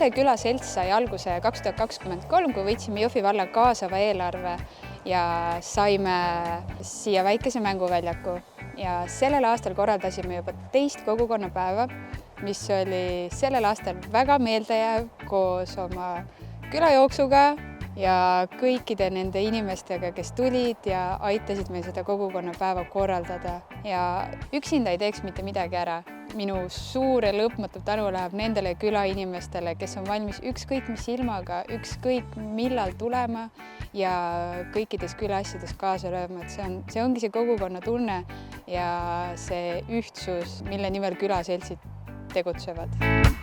Kose külaselts sai alguse 2023, kui võtsime Jõhvi valla kaasava eelarve ja saime siia väikese mänguväljaku. Ja sellel aastal korraldasime juba teist kogukonnapäeva, mis oli sellel aastal väga meeldejääv koos oma külajooksuga ja kõikide nende inimestega, kes tulid ja aitasid meil seda kogukonnapäeva korraldada. Ja üksinda ei teeks mitte midagi ära. Minu suur ja lõpmatu tänu läheb nendele külainimestele, kes on valmis ükskõik mis ilmaga, ükskõik millal tulema ja kõikides külaasjades kaasa lööma. See ongi see kogukonna tunne ja see ühtsus, mille nimel külaseltsid tegutsevad.